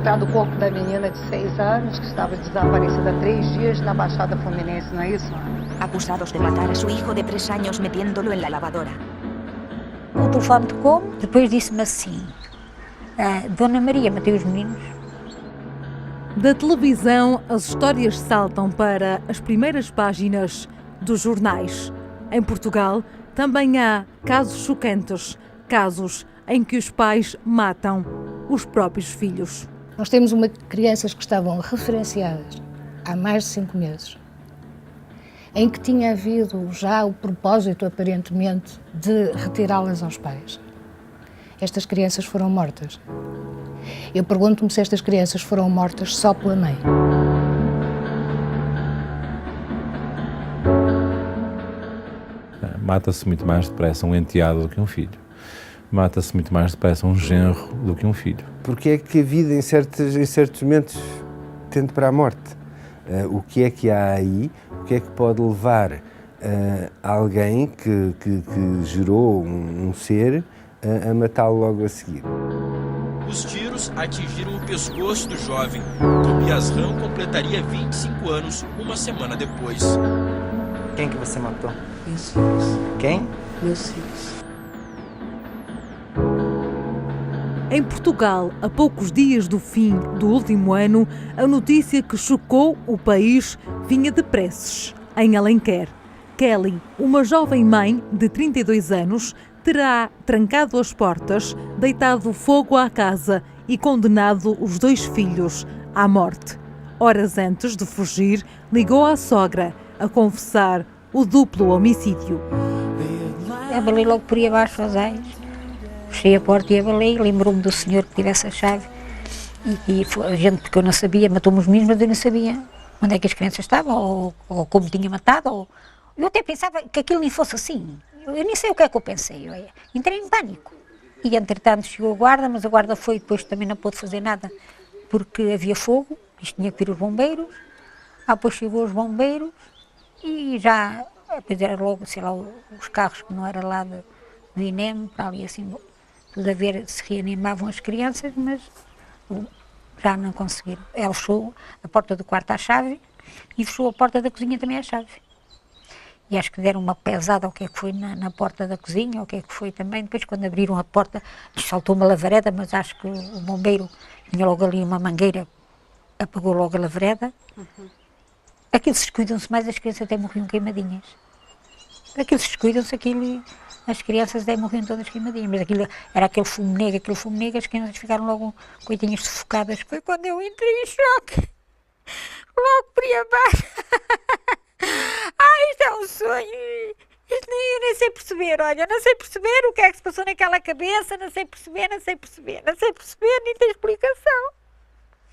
encontrado o corpo da menina de 6 anos, que estava desaparecida há 3 dias na Baixada Fluminense, não é isso? Acusados de matar a su hijo de 3 años metiéndolo en la lavadora. O telefone tocou, depois disse-me assim, Dona Maria, matei os meninos. Da televisão, as histórias saltam para as primeiras páginas dos jornais. Em Portugal, também há casos chocantes, casos em que os pais matam os próprios filhos. Nós temos crianças que estavam referenciadas há mais de 5 meses, em que tinha havido já o propósito, aparentemente, de retirá-las aos pais. Estas crianças foram mortas. Eu pergunto-me se estas crianças foram mortas só pela mãe. Mata-se muito mais depressa um enteado do que um filho. Mata-se muito mais depressa um genro do que um filho. Porque é que a vida, em certos momentos, tende para a morte? O que é que há aí? O que é que pode levar alguém que gerou um ser a matá-lo logo a seguir? Os tiros atingiram o pescoço do jovem. Tobias Ram completaria 25 anos uma semana depois. Quem que você matou? Meus filhos. Quem? Meus filhos. Em Portugal, a poucos dias do fim do último ano, a notícia que chocou o país vinha de Preces, em Alenquer. Kelly, uma jovem mãe de 32 anos, terá trancado as portas, deitado fogo à casa e condenado os 2 filhos à morte. Horas antes de fugir, ligou à sogra a confessar o duplo homicídio. Abalei logo por aí abaixo aos ais. Fechei a porta e abalei, lembrou-me do senhor que tivesse a chave e a gente, porque eu não sabia, matou-me os meninos, mas eu não sabia onde é que as crianças estavam ou como tinha matado. Eu até pensava que aquilo nem fosse assim. Eu nem sei o que é que eu pensei. Eu entrei em pânico. E entretanto chegou a guarda, mas a guarda foi, depois também não pôde fazer nada porque havia fogo, isto tinha que vir os bombeiros. Depois chegou os bombeiros e já, depois era logo, sei lá, os carros que não era lá do INEM, para ali assim, tudo a ver se reanimavam as crianças, mas já não conseguiram. Ela fechou a porta do quarto à chave e fechou a porta da cozinha também à chave. E acho que deram uma pesada, o que é que foi, na porta da cozinha, o que é que foi também. Depois, quando abriram a porta, saltou uma lavareda, mas acho que o bombeiro tinha logo ali uma mangueira, apagou logo a lavareda. Aqueles descuidam-se mais, as crianças até morriam queimadinhas. Aqueles descuidam-se, as crianças até morriam todas queimadinhas, mas aquilo era aquele fumo negro, as crianças ficaram logo coitinhas sufocadas. Foi quando eu entrei em choque, logo por aí abaixo. Isto é um sonho, isto eu nem sei perceber, olha, não sei perceber o que é que se passou naquela cabeça, não sei perceber, nem tem explicação.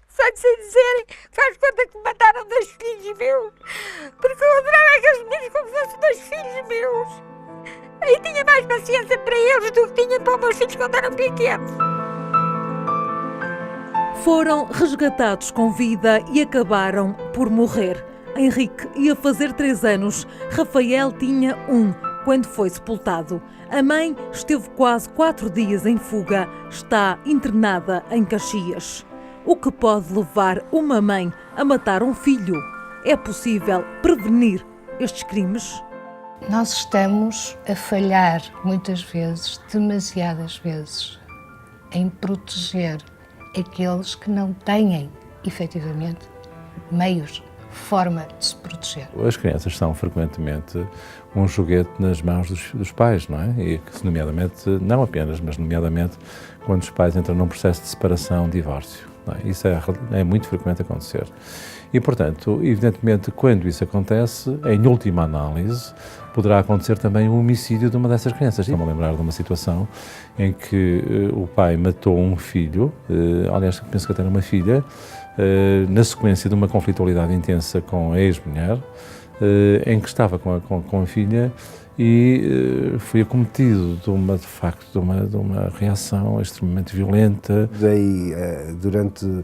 Só de sei dizer, faz conta que me mataram 2 filhos meus, porque eu adorava aqueles meninos como se fossem 2 filhos meus. Aí tinha mais paciência para eles do que tinha para os meus filhos quando eram pequenos. Foram resgatados com vida e acabaram por morrer. Henrique ia fazer 3 anos, Rafael tinha 1 quando foi sepultado. A mãe esteve quase 4 dias em fuga, está internada em Caxias. O que pode levar uma mãe a matar um filho? É possível prevenir estes crimes? Nós estamos a falhar muitas vezes, demasiadas vezes, em proteger aqueles que não têm, efetivamente, meios, forma de se proteger. As crianças são frequentemente um joguete nas mãos dos pais, não é? E nomeadamente, não apenas, mas nomeadamente quando os pais entram num processo de separação, divórcio. Não é? Isso é muito frequente acontecer. E, portanto, evidentemente, quando isso acontece, em última análise, poderá acontecer também o homicídio de uma dessas crianças. Estou-me a lembrar de uma situação em que o pai matou um filho, aliás, penso que até era uma filha, na sequência de uma conflitualidade intensa com a ex-mulher, em que estava com a filha e foi acometido de uma reação extremamente violenta. Dei, durante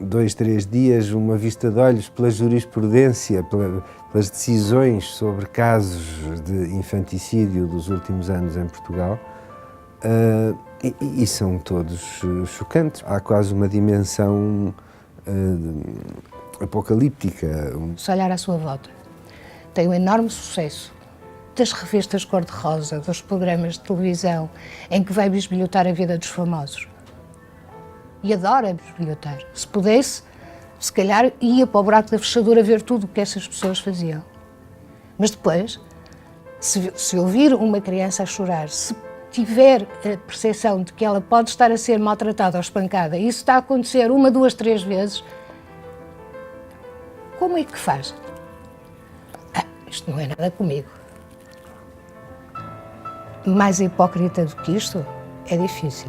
2, 3 dias, uma vista de olhos pela jurisprudência, pelas decisões sobre casos de infanticídio dos últimos anos em Portugal, E são todos chocantes. Há quase uma dimensão apocalíptica. Se olhar à sua volta, tem um enorme sucesso das revistas cor-de-rosa, dos programas de televisão, em que vai bisbilhotar a vida dos famosos. E adora bisbilhotar. Se pudesse, se calhar ia para o buraco da fechadura ver tudo o que essas pessoas faziam. Mas depois, se ouvir uma criança a chorar, se tiver a percepção de que ela pode estar a ser maltratada ou espancada, e isso está a acontecer 1, 2, 3 vezes, como é que faz? Isto não é nada comigo. Mais hipócrita do que isto é difícil.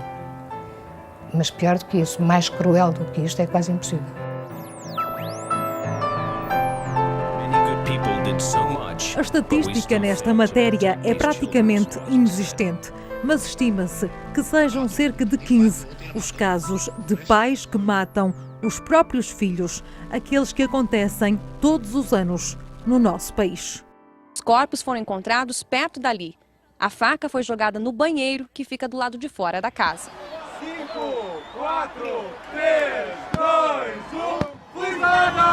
Mas pior do que isso, mais cruel do que isto é quase impossível. A estatística nesta matéria é praticamente inexistente, mas estima-se que sejam cerca de 15 os casos de pais que matam os próprios filhos, aqueles que acontecem todos os anos no nosso país. Os corpos foram encontrados perto dali. A faca foi jogada no banheiro que fica do lado de fora da casa. 5, 4, 3, 2, 1, fuzilada!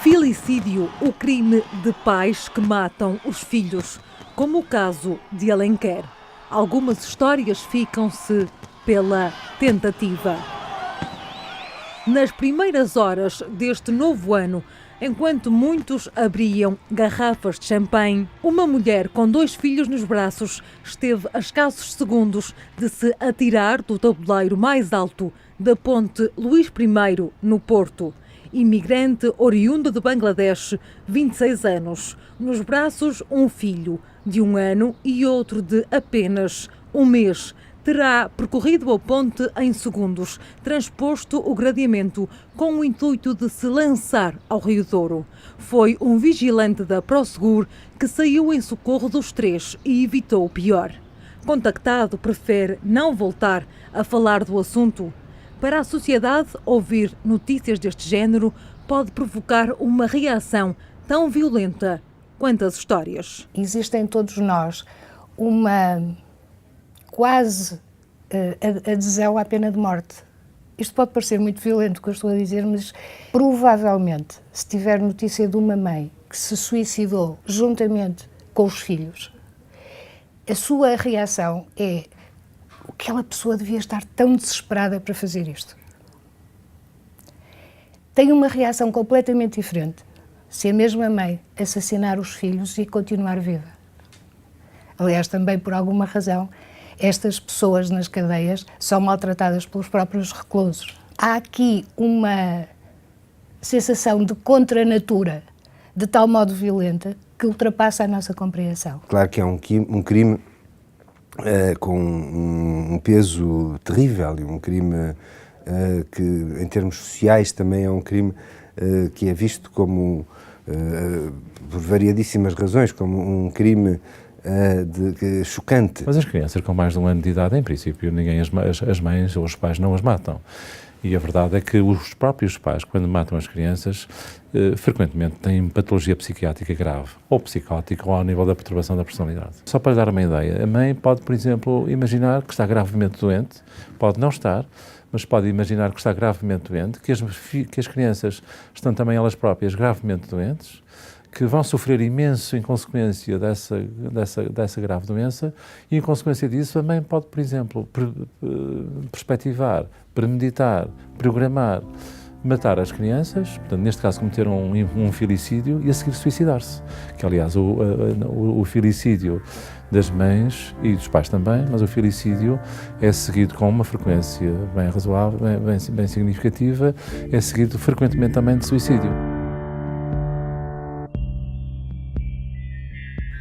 Filicídio, o crime de pais que matam os filhos, como o caso de Alenquer. Algumas histórias ficam-se pela tentativa. Nas primeiras horas deste novo ano, enquanto muitos abriam garrafas de champanhe, uma mulher com 2 filhos nos braços esteve a escassos segundos de se atirar do tabuleiro mais alto da ponte Luís I, no Porto. Imigrante oriundo de Bangladesh, 26 anos. Nos braços, um filho de 1 ano e outro de apenas 1 mês. Terá percorrido a ponte em segundos, transposto o gradeamento com o intuito de se lançar ao Rio Douro. Foi um vigilante da Prosegur que saiu em socorro dos 3 e evitou o pior. Contactado, prefere não voltar a falar do assunto. Para a sociedade, ouvir notícias deste género pode provocar uma reação tão violenta quanto as histórias. Existe em todos nós uma quase adesão à pena de morte. Isto pode parecer muito violento o que eu estou a dizer, mas provavelmente, se tiver notícia de uma mãe que se suicidou juntamente com os filhos, a sua reação é: aquela pessoa devia estar tão desesperada para fazer isto. Tem uma reação completamente diferente se a mesma mãe assassinar os filhos e continuar viva. Aliás, também por alguma razão, estas pessoas nas cadeias são maltratadas pelos próprios reclusos. Há aqui uma sensação de contra-natura de tal modo violenta que ultrapassa a nossa compreensão. Claro que é um crime com um peso terrível e um crime que, em termos sociais, também é um crime que é visto como, por variadíssimas razões, como um crime chocante. Mas as crianças com mais de 1 ano de idade, em princípio, ninguém as mães ou os pais não as matam. E a verdade é que os próprios pais, quando matam as crianças, frequentemente têm patologia psiquiátrica grave, ou psicótica, ou ao nível da perturbação da personalidade. Só para lhe dar uma ideia, a mãe pode, por exemplo, imaginar que está gravemente doente, pode não estar, mas pode imaginar que está gravemente doente, que as crianças estão também elas próprias gravemente doentes, que vão sofrer imenso em consequência dessa grave doença, e em consequência disso a mãe pode, por exemplo, perspectivar, premeditar, programar, matar as crianças, portanto, neste caso cometer um filicídio e a seguir suicidar-se, que aliás o filicídio das mães e dos pais também, mas o filicídio é seguido com uma frequência bem razoável, bem significativa, é seguido frequentemente também de suicídio.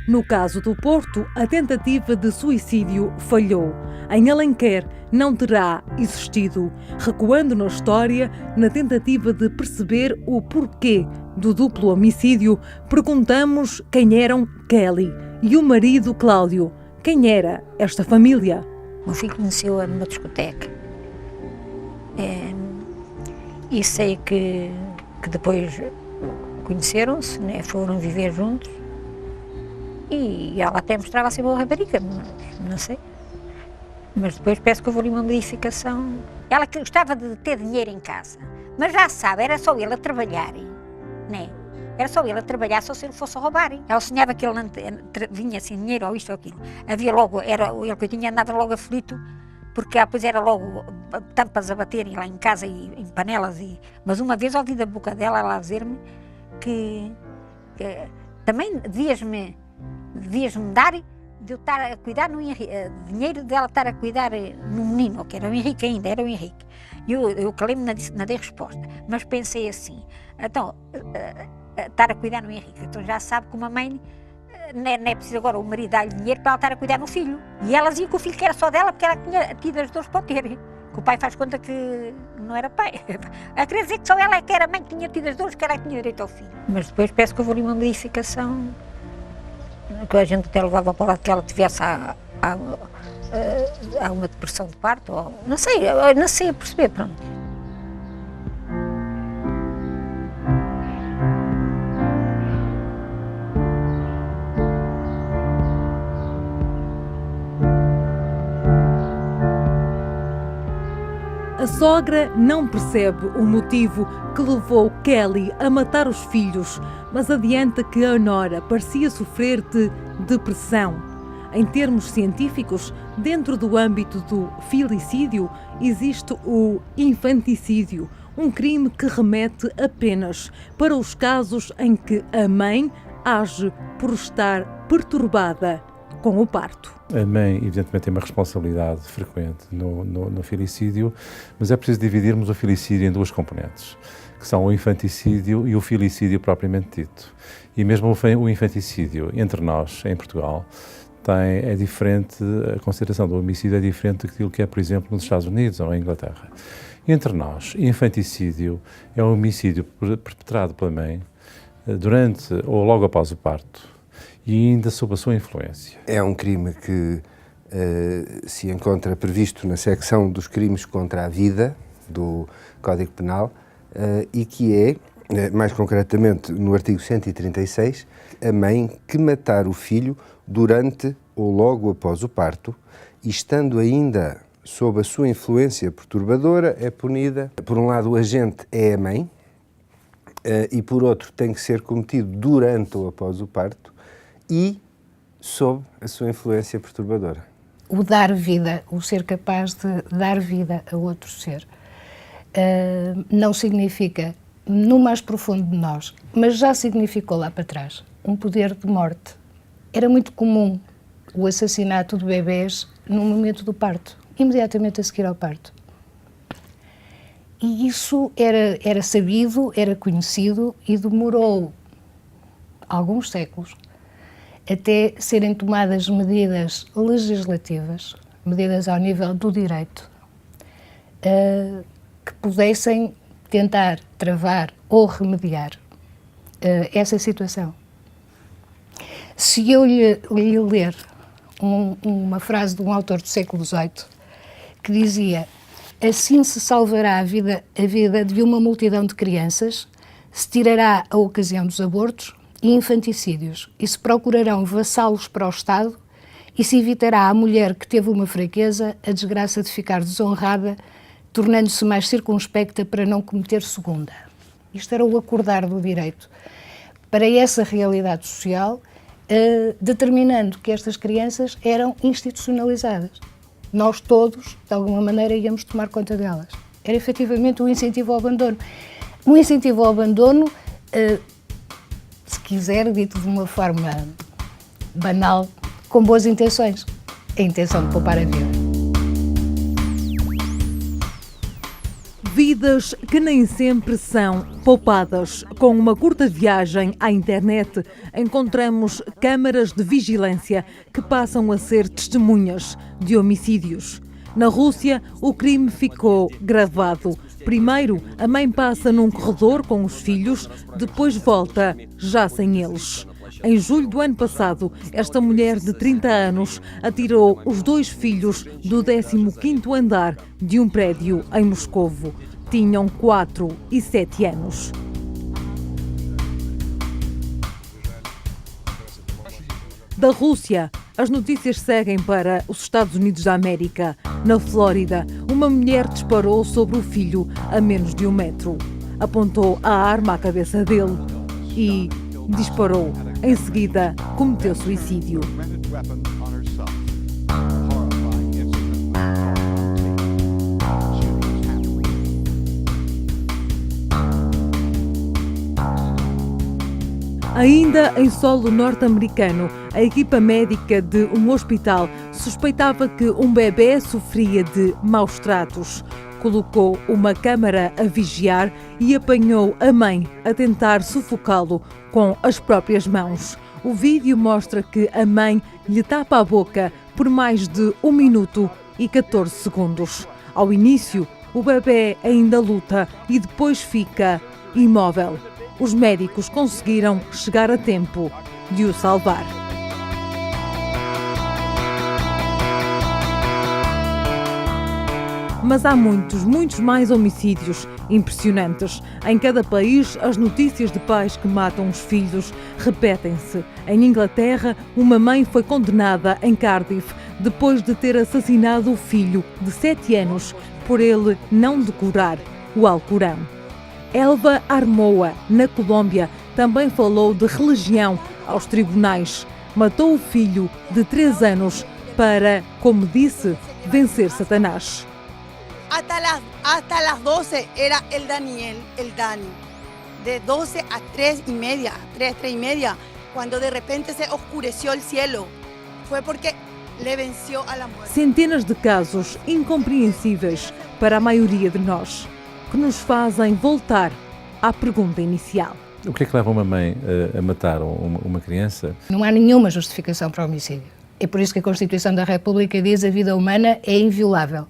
No caso do Porto, a tentativa de suicídio falhou. Em Alenquer não terá existido. Recuando na história, na tentativa de perceber o porquê do duplo homicídio, perguntamos quem eram Kelly e o marido Cláudio. Quem era esta família? O meu filho conheceu-a numa discoteca. E sei que depois conheceram-se, né? Foram viver juntos. E ela até mostrava ser boa rapariga, não sei. Mas depois peço que houve ali uma modificação. Ela que gostava de ter dinheiro em casa, mas já sabe, era só ele a trabalhar, né? Era só ele a trabalhar, só se ele fosse a roubar. Ela sonhava que ele não vinha assim dinheiro ou isto ou aquilo. Havia logo, era ele que eu tinha, andava logo aflito, porque depois era logo tampas a baterem lá em casa e em panelas. Mas uma vez ouvi da boca dela ela dizer-me que também devias-me dar de eu estar a cuidar no Henrique, dinheiro dela estar a cuidar no menino, que era o Henrique ainda, era o Henrique. Eu calei-me, não dei resposta, mas pensei assim, então, estar a cuidar no Henrique, então já sabe que uma mãe não é preciso agora o marido dar-lhe dinheiro para ela estar a cuidar no filho. E ela dizia que o filho que era só dela porque ela tinha tido as dores para o ter, que o pai faz conta que não era pai. A querer dizer que só ela é que era mãe que tinha tido as dores, que ela tinha direito ao filho. Mas depois peço que houve ali uma modificação, que a gente até levava para lá que ela tivesse uma depressão de parto, ou, não sei a perceber, pronto. A sogra não percebe o motivo que levou Kelly a matar os filhos, mas adianta que a Nora parecia sofrer de depressão. Em termos científicos, dentro do âmbito do filicídio, existe o infanticídio, um crime que remete apenas para os casos em que a mãe age por estar perturbada com o parto. A mãe, evidentemente, tem uma responsabilidade frequente no filicídio, mas é preciso dividirmos o filicídio em duas componentes, que são o infanticídio e o filicídio propriamente dito. E mesmo o infanticídio, entre nós, em Portugal, é diferente, a consideração do homicídio é diferente daquilo que é, por exemplo, nos Estados Unidos ou em Inglaterra. Entre nós, infanticídio é um homicídio perpetrado pela mãe durante ou logo após o parto, e ainda sob a sua influência. É um crime que se encontra previsto na secção dos crimes contra a vida do Código Penal e que é, mais concretamente no artigo 136, a mãe que matar o filho durante ou logo após o parto e estando ainda sob a sua influência perturbadora é punida. Por um lado, o agente é a mãe e por outro tem que ser cometido durante ou após o parto e sob a sua influência perturbadora. O dar vida, o ser capaz de dar vida a outro ser, não significa, no mais profundo de nós, mas já significou lá para trás, um poder de morte. Era muito comum o assassinato de bebés no momento do parto, imediatamente a seguir ao parto. E isso era sabido, era conhecido e demorou alguns séculos até serem tomadas medidas legislativas, medidas ao nível do direito, que pudessem tentar travar ou remediar essa situação. Se eu lhe ler uma frase de um autor do século XVIII que dizia: assim se salvará a vida de uma multidão de crianças, se tirará a ocasião dos abortos e infanticídios, e se procurarão vassalos para o Estado, e se evitará à mulher que teve uma fraqueza a desgraça de ficar desonrada, tornando-se mais circunspecta para não cometer segunda. Isto era o acordar do direito para essa realidade social, determinando que estas crianças eram institucionalizadas. Nós todos, de alguma maneira, íamos tomar conta delas. Era efetivamente um incentivo ao abandono. Um incentivo ao abandono, se quiser, dito de uma forma banal, com boas intenções. A intenção de poupar a vida. Vidas que nem sempre são poupadas. Com uma curta viagem à internet, encontramos câmaras de vigilância que passam a ser testemunhas de homicídios. Na Rússia, o crime ficou gravado. Primeiro, a mãe passa num corredor com os filhos, depois volta, já sem eles. Em julho do ano passado, esta mulher de 30 anos atirou os 2 filhos do 15º andar de um prédio em Moscovo. Tinham 4 e 7 anos. Da Rússia As notícias seguem para os Estados Unidos da América. Na Flórida, uma mulher disparou sobre o filho a menos de 1 metro. Apontou a arma à cabeça dele e disparou. Em seguida, cometeu suicídio. Ainda em solo norte-americano, a equipa médica de um hospital suspeitava que um bebê sofria de maus tratos. Colocou uma câmara a vigiar e apanhou a mãe a tentar sufocá-lo com as próprias mãos. O vídeo mostra que a mãe lhe tapa a boca por mais de 1 minuto e 14 segundos. Ao início, o bebê ainda luta e depois fica imóvel. Os médicos conseguiram chegar a tempo de o salvar. Mas há muitos mais homicídios impressionantes. Em cada país, as notícias de pais que matam os filhos repetem-se. Em Inglaterra, uma mãe foi condenada em Cardiff depois de ter assassinado o filho de 7 anos por ele não decorar o Alcorão. Elba Armoa, na Colômbia, também falou de religião aos tribunais. Matou o filho de 3 anos para, como disse, vencer Satanás. Hasta las 12 era el Daniel, el Dani. De 12 a 3:30, 3:30, cuando de repente se oscureció el cielo. Fue porque le venció a la muerte. Centenas de casos incompreensíveis para a maioria de nós, que nos fazem voltar à pergunta inicial. O que é que leva uma mãe a matar uma criança? Não há nenhuma justificação para o homicídio. É por isso que a Constituição da República diz que a vida humana é inviolável.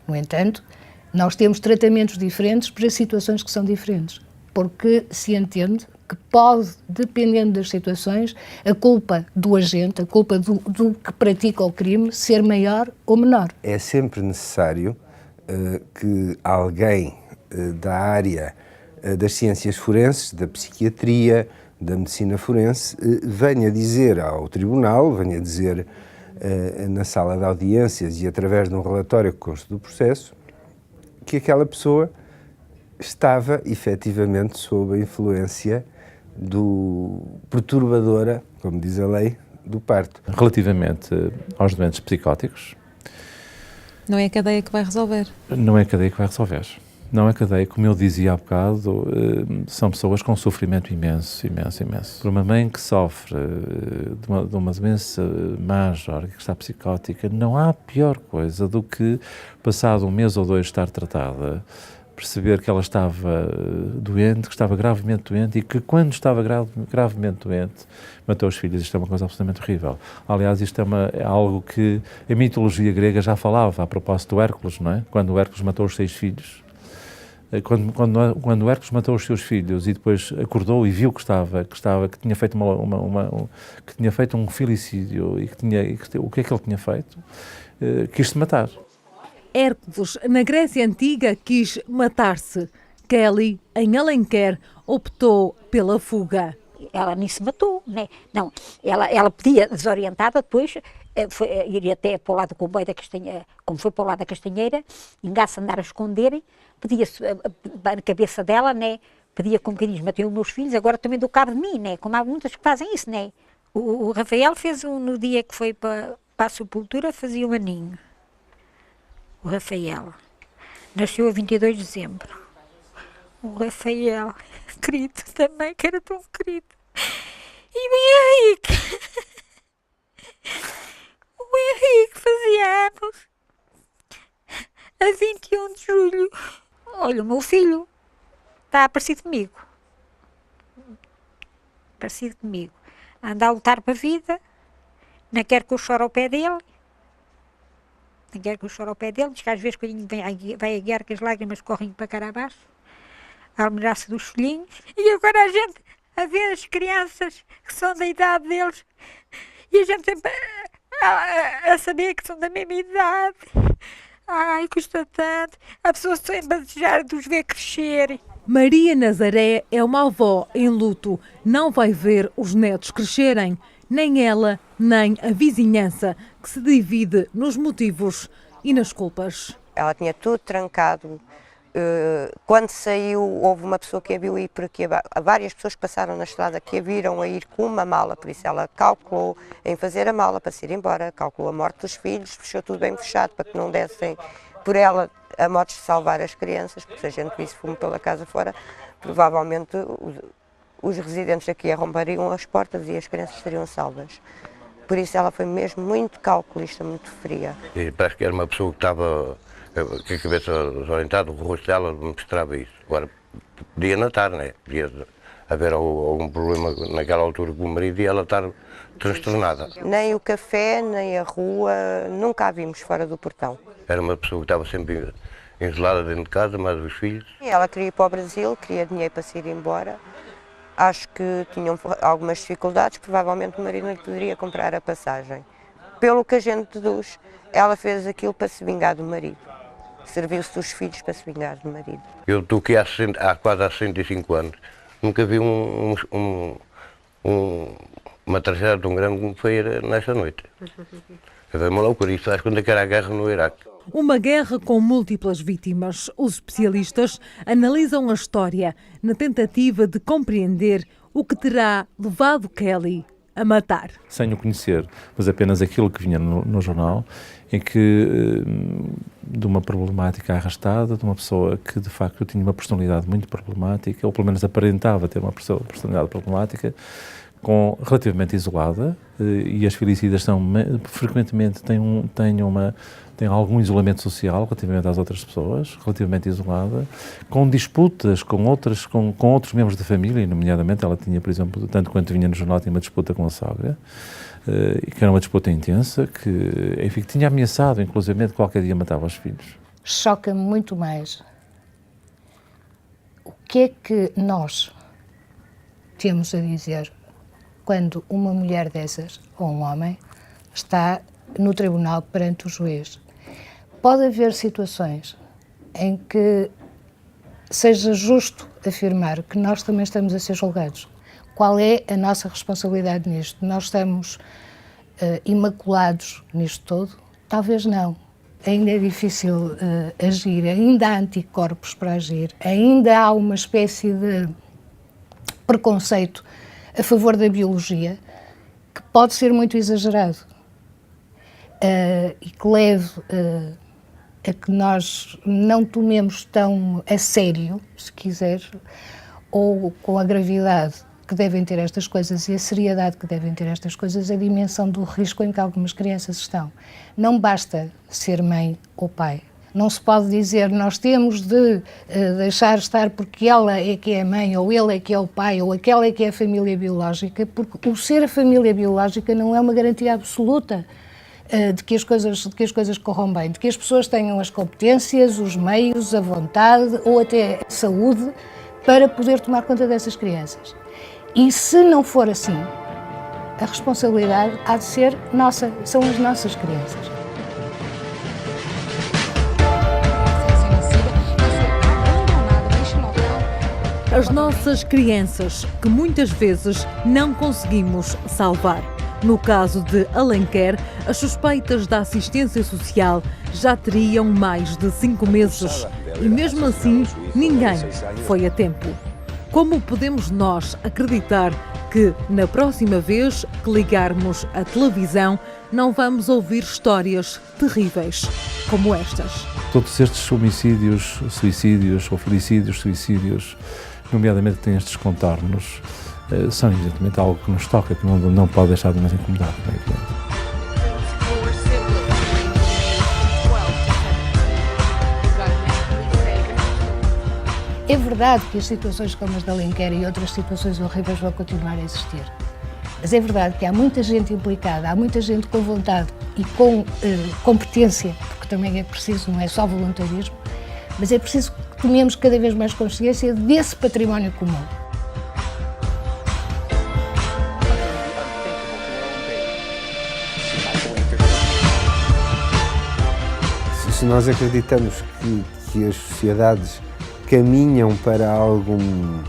No entanto, nós temos tratamentos diferentes para situações que são diferentes, porque se entende que pode, dependendo das situações, a culpa do agente, a culpa do que pratica o crime, ser maior ou menor. É sempre necessário que alguém da área das ciências forenses, da psiquiatria, da medicina forense, venha dizer ao tribunal, venha dizer na sala de audiências e através de um relatório que consta do processo, que aquela pessoa estava efetivamente sob a influência perturbadora, como diz a lei, do parto. Relativamente aos doentes psicóticos, não é a cadeia que vai resolver. Não é a cadeia que vai resolver. Não é a cadeia, como eu dizia há bocado, são pessoas com sofrimento imenso. Para uma mãe que sofre de uma doença major, que está psicótica, não há pior coisa do que, passado 1 mês ou 2 estar tratada, perceber que ela estava doente, que estava gravemente doente e que quando estava gravemente doente matou os filhos. Isto é uma coisa absolutamente horrível. Aliás, isto é algo que a mitologia grega já falava a propósito do Hércules, não é? Quando o Hércules matou os 6 filhos. Quando o Hércules matou os seus filhos e depois acordou e viu que tinha feito que tinha feito um filicídio e o que é que ele tinha feito? Quis se matar. Hércules, na Grécia Antiga, quis matar-se. Kelly, em Alenquer, optou pela fuga. Ela nem se matou, né? Não, ela podia, desorientada, depois ir até para o lado do comboio da Castanheira, como foi para o lado da Castanheira, engaça andar a esconder, pedia-se na cabeça dela, né? Pedia como que diz, matei os meus filhos, agora também dou cabo de mim, né? Como há muitas que fazem isso, né? O Rafael fez no dia que foi para a sepultura, fazia 1 aninho. O Rafael nasceu a 22 de dezembro. O Rafael, querido também, que era tão querido. E o Henrique. O Henrique fazia anos a 21 de julho. Olha, o meu filho está parecido comigo. Parecido comigo. Anda a lutar para a vida. Não quer que eu chore ao pé dele. Não quer que eu chore ao pé dele. Diz que às vezes quando vai a guiar que as lágrimas correm para cara abaixo. A almejar-se dos filhinhos. E agora a gente a ver as crianças que são da idade deles. E a gente sempre a saber que são da mesma idade. Ai, custa tanto. A pessoa sempre a desejar de os ver crescerem. Maria Nazaré é uma avó em luto. Não vai ver os netos crescerem, nem ela, nem a vizinhança, que se divide nos motivos e nas culpas. Ela tinha tudo trancado. Quando saiu, houve uma pessoa que a viu ir por aqui, várias pessoas que passaram na estrada que a viram a ir com uma mala, por isso ela calculou em fazer a mala para se ir embora, calculou a morte dos filhos, fechou tudo bem fechado para que não dessem por ela a modos de salvar as crianças, porque se a gente visse fumo pela casa fora, provavelmente os residentes aqui arrombariam as portas e as crianças seriam salvas. Por isso ela foi mesmo muito calculista, muito fria. E parece que era uma pessoa que estava com a cabeça desorientada, o rosto dela mostrava isso. Agora, podia não estar, né? Podia haver algum problema naquela altura com o marido e ela estar transtornada. Nem o café, nem a rua, nunca a vimos fora do portão. Era uma pessoa que estava sempre isolada dentro de casa, mais os filhos. Ela queria ir para o Brasil, queria dinheiro para se ir embora. Acho que tinham algumas dificuldades, provavelmente o marido não lhe poderia comprar a passagem. Pelo que a gente deduz, ela fez aquilo para se vingar do marido. Serviu-se dos filhos para se vingar do marido. Eu estou aqui há quase 65 anos. Nunca vi uma tragédia tão grande como foi nesta noite. Foi uma loucura. Isso faz quando era a guerra no Iraque. Uma guerra com múltiplas vítimas. Os especialistas analisam a história na tentativa de compreender o que terá levado Kelly a matar. Sem o conhecer, mas apenas aquilo que vinha no jornal, em que de uma problemática arrastada, de uma pessoa que de facto tinha uma personalidade muito problemática, ou pelo menos aparentava ter uma personalidade problemática, relativamente isolada, e as felicidas frequentemente têm algum isolamento social relativamente às outras pessoas, relativamente isolada, com disputas com outros membros da família, nomeadamente ela tinha, por exemplo, tanto quanto vinha no jornal, tinha uma disputa com a sogra, que era uma disputa intensa, que, enfim, que tinha ameaçado, inclusive, qualquer dia matava os filhos. Choca-me muito mais o que é que nós temos a dizer quando uma mulher dessas, ou um homem, está no tribunal perante o juiz. Pode haver situações em que seja justo afirmar que nós também estamos a ser julgados. Qual é a nossa responsabilidade nisto? Nós estamos imaculados nisto todo? Talvez não. Ainda é difícil agir, ainda há anticorpos para agir, ainda há uma espécie de preconceito a favor da biologia que pode ser muito exagerado e que leve a que nós não tomemos tão a sério, se quiser, ou com a gravidade que devem ter estas coisas e a seriedade que devem ter estas coisas, a dimensão do risco em que algumas crianças estão. Não basta ser mãe ou pai. Não se pode dizer, nós temos de deixar estar porque ela é que é a mãe, ou ele é que é o pai, ou aquela é que é a família biológica, porque o ser a família biológica não é uma garantia absoluta de que as coisas corram bem, de que as pessoas tenham as competências, os meios, a vontade ou até a saúde para poder tomar conta dessas crianças. E se não for assim, a responsabilidade há de ser nossa, são as nossas crianças. As nossas crianças, que muitas vezes não conseguimos salvar. No caso de Alenquer, as suspeitas da assistência social já teriam mais de 5 meses e mesmo assim ninguém foi a tempo. Como podemos nós acreditar que na próxima vez que ligarmos a televisão não vamos ouvir histórias terríveis como estas? Todos estes homicídios, suicídios ou felicídios, suicídios, nomeadamente têm estes contornos, são evidentemente algo que nos toca, que não pode deixar de nos incomodar. É verdade que as situações como as da Alenquer e outras situações horríveis vão continuar a existir. Mas é verdade que há muita gente implicada, há muita gente com vontade e com competência, porque também é preciso, não é só voluntarismo, mas é preciso que tomemos cada vez mais consciência desse património comum. Se nós acreditamos que as sociedades caminham para algum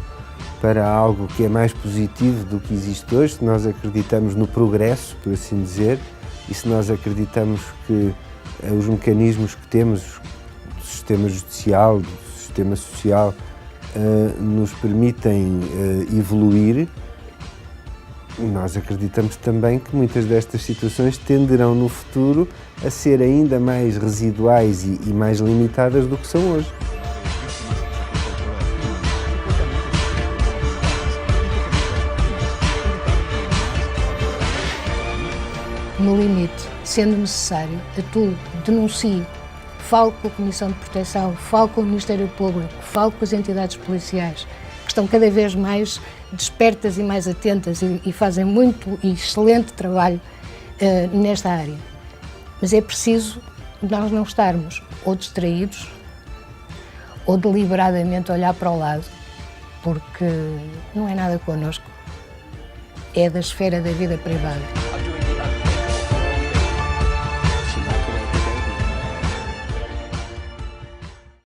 para algo que é mais positivo do que existe hoje, se nós acreditamos no progresso, por assim dizer, e se nós acreditamos que os mecanismos que temos, do sistema judicial, do sistema social, nos permitem evoluir, nós acreditamos também que muitas destas situações tenderão no futuro a ser ainda mais residuais e mais limitadas do que são hoje. No limite, sendo necessário, atuo, denuncio, falo com a Comissão de Proteção, falo com o Ministério Público, falo com as entidades policiais, que estão cada vez mais despertas e mais atentas e fazem muito e excelente trabalho nesta área. Mas é preciso nós não estarmos ou distraídos ou deliberadamente olhar para o lado, porque não é nada connosco, é da esfera da vida privada.